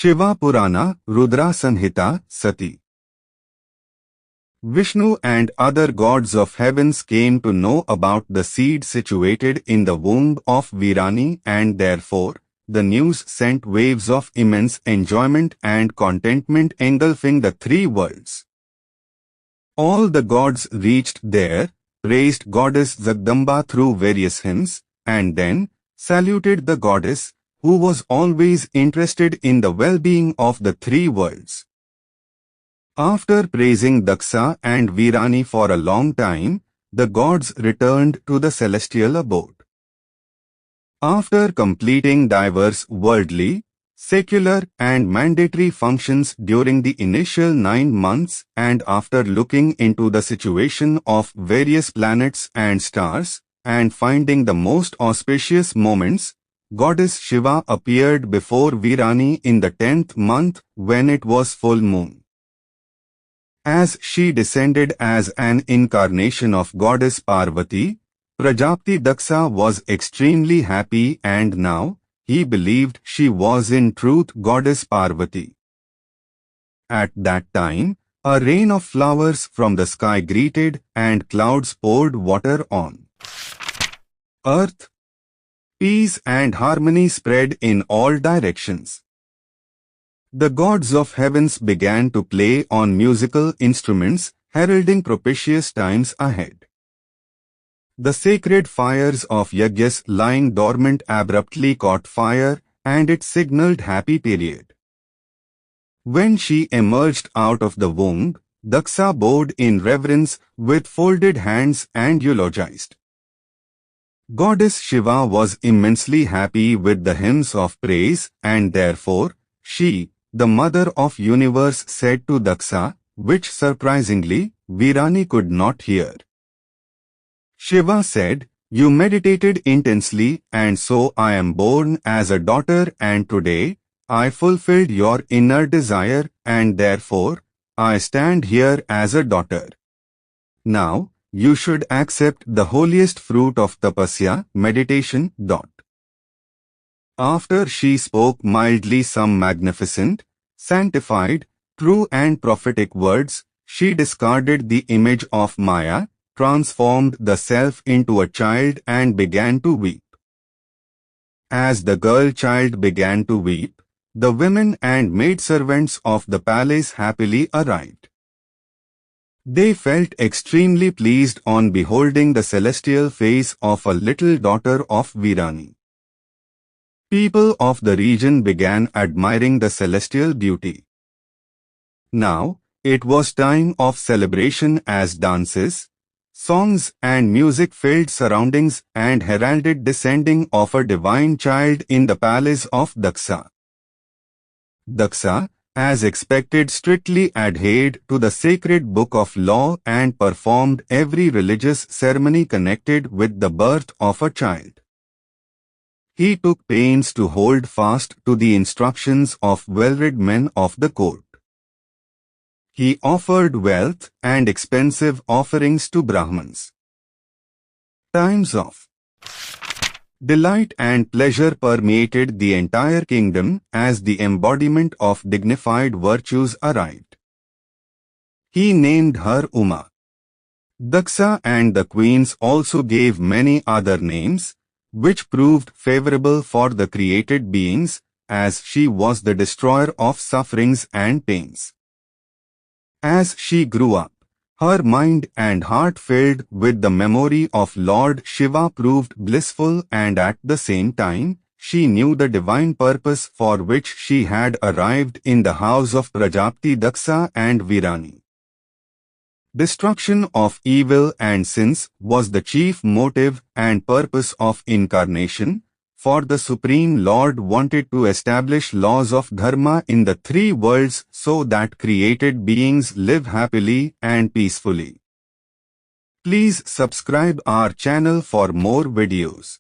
ShivaPurana, Rudra Samhita, Sati. Vishnu and other gods of heavens came to know about the seed situated in the womb of Virani, and therefore the news sent waves of immense enjoyment and contentment engulfing the three worlds. All the gods reached there, praised goddess Jagdamba through various hymns, and then saluted the goddess, who was always interested in the well-being of the three worlds. After praising Daksa and Virani for a long time, the gods returned to the celestial abode. After completing diverse worldly, secular and mandatory functions during the initial 9 months, and after looking into the situation of various planets and stars, and finding the most auspicious moments, Goddess Shiva appeared before Virani in the 10th month when it was full moon. As she descended as an incarnation of Goddess Parvati, Prajapati Daksa was extremely happy, and now he believed she was in truth Goddess Parvati. At that time, a rain of flowers from the sky greeted, and clouds poured water on earth. Peace and harmony spread in all directions. The gods of heavens began to play on musical instruments, heralding propitious times ahead. The sacred fires of yajnas lying dormant abruptly caught fire, and it signaled happy period. When she emerged out of the womb, Daksa bowed in reverence with folded hands and eulogized. Goddess Shiva was immensely happy with the hymns of praise, and therefore she, the mother of universe, said to Daksa, which surprisingly Virani could not hear. Shiva said, "You meditated intensely, and so I am born as a daughter, and today I fulfilled your inner desire, and therefore I stand here as a daughter. Now you should accept the holiest fruit of tapasya, meditation." After she spoke mildly some magnificent, sanctified, true and prophetic words, she discarded the image of Maya, transformed the self into a child, and began to weep. As the girl child began to weep, the women and maidservants of the palace happily arrived. They felt extremely pleased on beholding the celestial face of a little daughter of Virani. People of the region began admiring the celestial beauty. Now, it was time of celebration as dances, songs and music filled surroundings and heralded descending of a divine child in the palace of Daksa. Daksa, as expected, strictly adhered to the sacred book of law and performed every religious ceremony connected with the birth of a child. He took pains to hold fast to the instructions of well-read men of the court. He offered wealth and expensive offerings to Brahmins. Times of delight and pleasure permeated the entire kingdom as the embodiment of dignified virtues arrived. He named her Uma. Daksa and the queens also gave many other names, which proved favorable for the created beings, as she was the destroyer of sufferings and pains. As she grew up, her mind and heart filled with the memory of Lord Shiva proved blissful, and at the same time, she knew the divine purpose for which she had arrived in the house of Prajapati Daksa and Virani. Destruction of evil and sins was the chief motive and purpose of incarnation, for the Supreme Lord wanted to establish laws of dharma in the three worlds so that created beings live happily and peacefully. Please subscribe our channel for more videos.